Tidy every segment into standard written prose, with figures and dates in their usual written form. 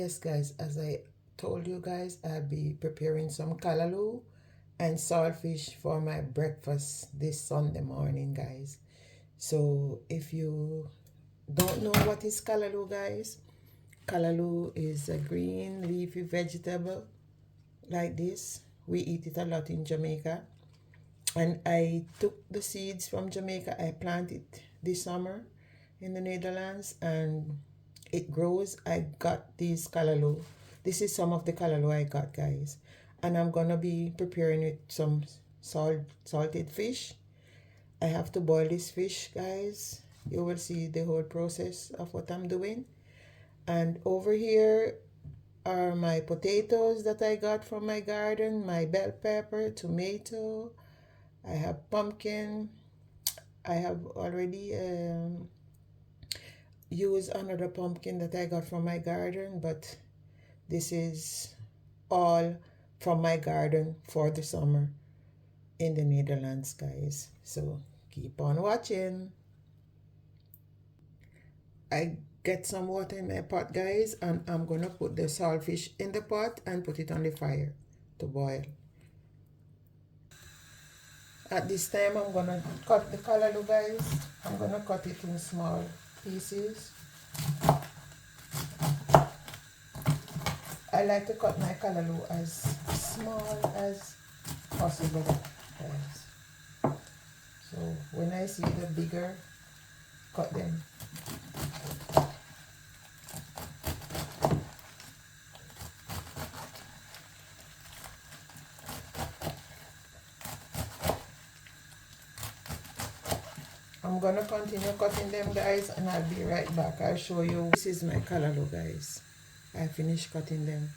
Yes guys, as I told you guys, I'll be preparing some calaloo and saltfish for my breakfast this Sunday morning, guys. So if you don't know what is calaloo, guys, calaloo is a green leafy vegetable like this. We eat it a lot in Jamaica, and I took the seeds from Jamaica. I planted this summer in the Netherlands, and it grows. I got these calaloo. This is some of the calaloo I got, guys, and I'm gonna be preparing with some salted fish. I have to boil this fish, guys. You will see the whole process of what I'm doing. And over here are my potatoes that I got from my garden, my bell pepper, tomato. I have pumpkin. I have already used another pumpkin that I got from my garden, but this is all from my garden for the summer in the Netherlands, guys. So keep on watching. I get some water in my pot, guys, and I'm gonna put the saltfish in the pot and put it on the fire to boil. At this time, I'm gonna cut the calaloo, guys. I'm gonna cut it in small pieces. I like to cut my calaloo as small as possible, guys. So when I see the bigger, cut them. I'm gonna continue cutting them, guys, and I'll be right back. I'll show you. This is my calaloo, guys. I finished cutting them.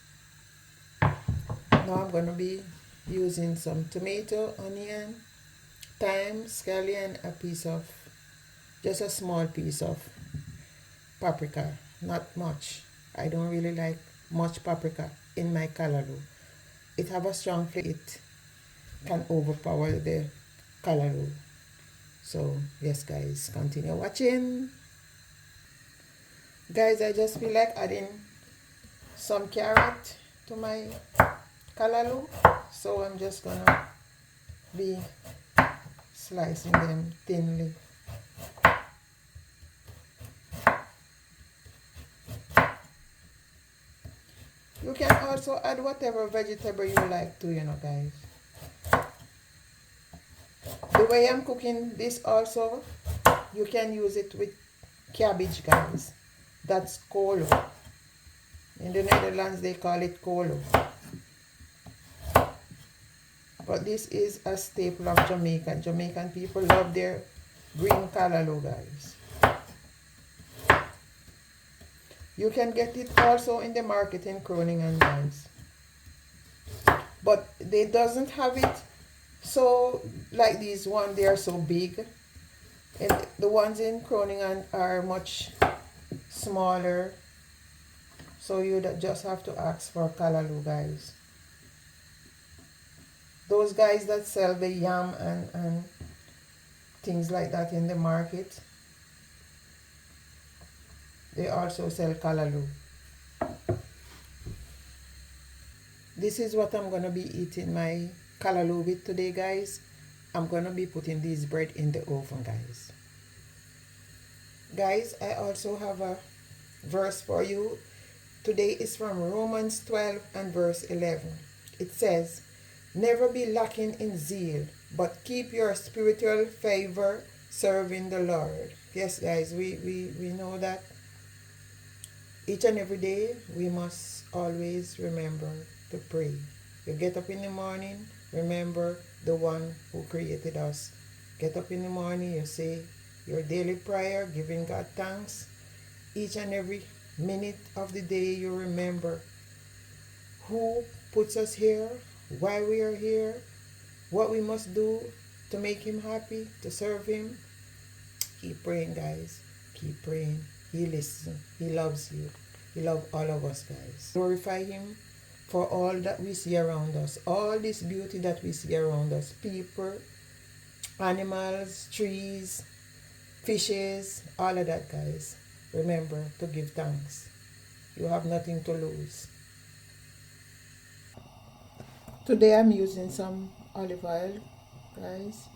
Now I'm gonna be using some tomato, onion, thyme, scallion, just a small piece of paprika. Not much. I don't really like much paprika in my calaloo. It have a strong flavor. It can overpower the calaloo. So yes, guys, continue watching. Guys, I just feel like adding some carrot to my calaloo, so I'm just gonna be slicing them thinly. You can also add whatever vegetable you like to, guys. The way I'm cooking this also, you can use it with cabbage, guys. That's kolo. In the Netherlands, they call it kolo. But this is a staple of Jamaica. Jamaican people love their green calaloo, guys. You can get it also in the market in Groningen, guys. But they doesn't have it so like these one, they are so big. And the ones in Groningen are much smaller. So you just have to ask for calaloo, guys. Those guys that sell the yam and things like that in the market, they also sell calaloo. This is what I'm gonna be eating my calaloo with today, guys. I'm gonna be putting this bread in the oven, guys. Guys, I also have a verse for you. Today is from Romans 12 and verse 11. It says, "Never be lacking in zeal, but keep your spiritual favor serving the Lord." Yes, guys, we know that each and every day we must always remember to pray. You get up in the morning, remember the one who created us. Get up in the morning, you say your daily prayer, giving God thanks. Each and every minute of the day, you remember who puts us here, why we are here, what we must do to make him happy, to serve him. Keep praying, guys. Keep praying. He listens. He loves you. He loves all of us, guys. Glorify him for all that we see around us. All this beauty that we see around us. People, animals, trees, fishes, all of that, guys. Remember to give thanks. You have nothing to lose. Today I'm using some olive oil, guys.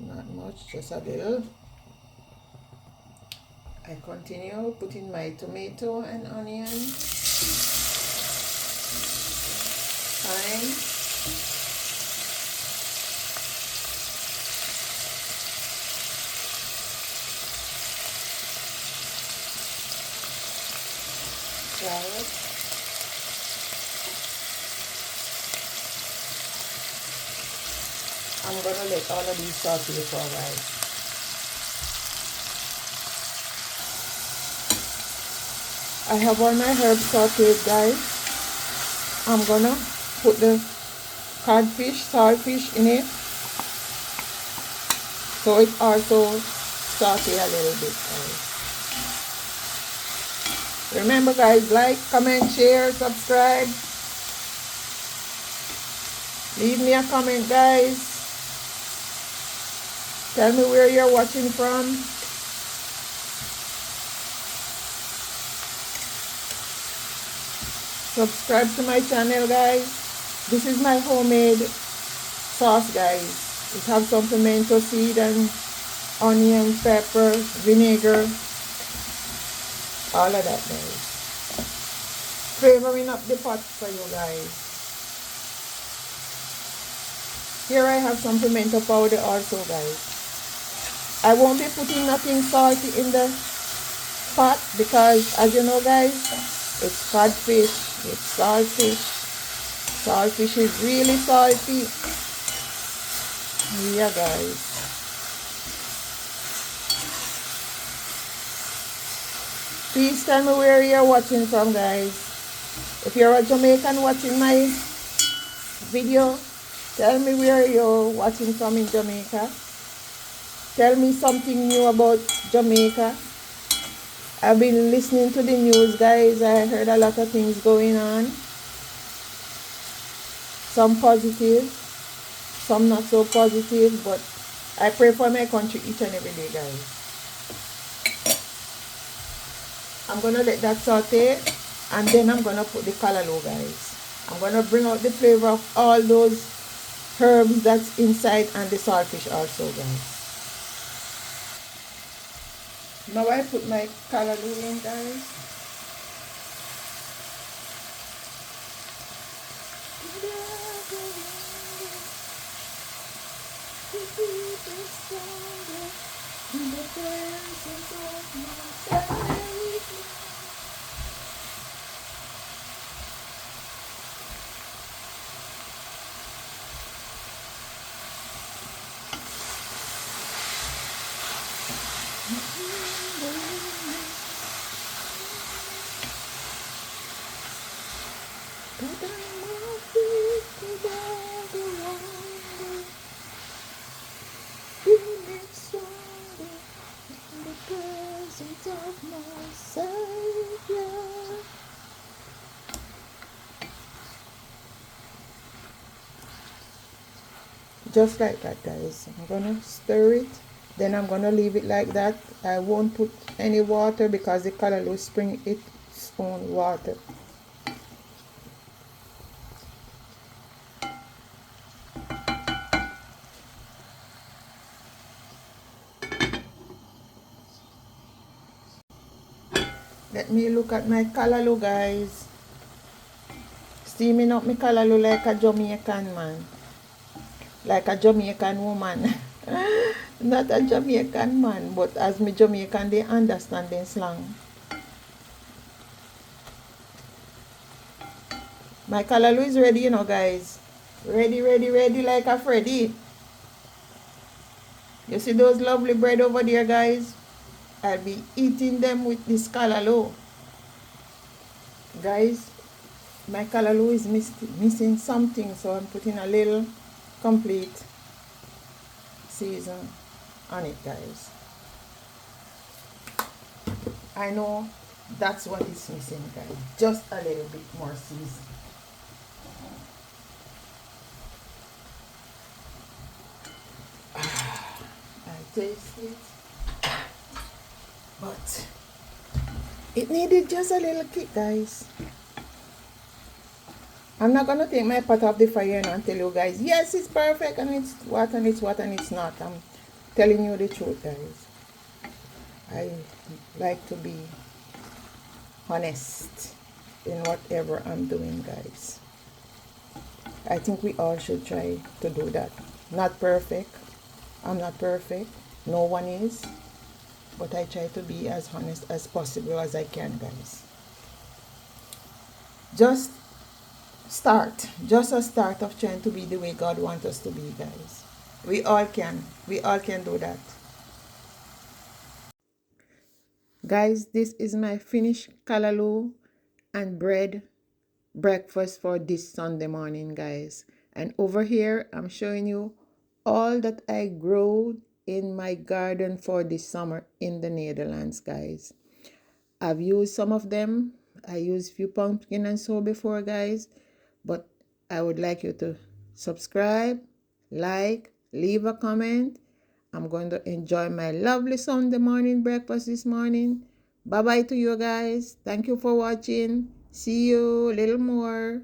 Not much, just a little. I continue putting my tomato and onion, thyme, carrot, I'm gonna let all of these saute for a while. I have all my herbs sauteed, guys. I'm gonna put the codfish, saltfish in it, so it also saute a little bit, guys. Remember, guys, like, comment, share, subscribe. Leave me a comment, guys. Tell me where you're watching from. Subscribe to my channel, guys. This is my homemade sauce, guys. It has some pimento seed and onion, pepper, vinegar, all of that, guys. Flavoring up the pot for you guys. Here I have some pimento powder also, guys. I won't be putting nothing salty in the pot because, as you know, guys, it's codfish, it's saltfish. Saltfish is really salty. Yeah, guys. Please tell me where you're watching from, guys. If you're a Jamaican watching my video, tell me where you're watching from in Jamaica. Tell me something new about Jamaica. I've been listening to the news, guys. I heard a lot of things going on. Some positive, some not so positive, but I pray for my country each and every day, guys. I'm going to let that saute, and then I'm going to put the calaloo, guys. I'm going to bring out the flavor of all those herbs that's inside and the saltfish also, guys. Now I put my calaloo in, guys. Just like that, guys. I'm gonna stir it, then I'm gonna leave it like that. I won't put any water because the calaloo spring its own water. Let me look at my calaloo, guys. Steaming up my calaloo like a Jamaican man. Like a Jamaican woman. Not a Jamaican man, but as me Jamaican, they understand the slang. My calaloo is ready, you know, guys. Ready, ready, ready like a Freddy. You see those lovely bread over there, guys? I'll be eating them with this calaloo. Guys, my calaloo is missing something, so I'm putting a little complete season on it, guys. I know that's what is missing, guys. Just a little bit more season. I taste it, but It needed just a little kick, guys. I'm not gonna take my pot off the fire and tell you guys, yes, it's perfect and it's what and it's what and it's not. I'm telling you the truth, guys. I like to be honest in whatever I'm doing, guys. I think we all should try to do that. Not perfect. I'm not perfect. No one is. But I try to be as honest as possible as I can, guys. Just start. Just a start of trying to be the way God wants us to be, guys. We all can. We all can do that. Guys, this is my finished calaloo and bread breakfast for this Sunday morning, guys. And over here, I'm showing you all that I grew in my garden for this summer in the Netherlands, guys. I've used some of them. I used few pumpkin and so before, guys. But I would like you to subscribe, like, leave a comment. I'm going to enjoy my lovely Sunday morning breakfast this morning. Bye bye to you guys. Thank you for watching. See you a little more.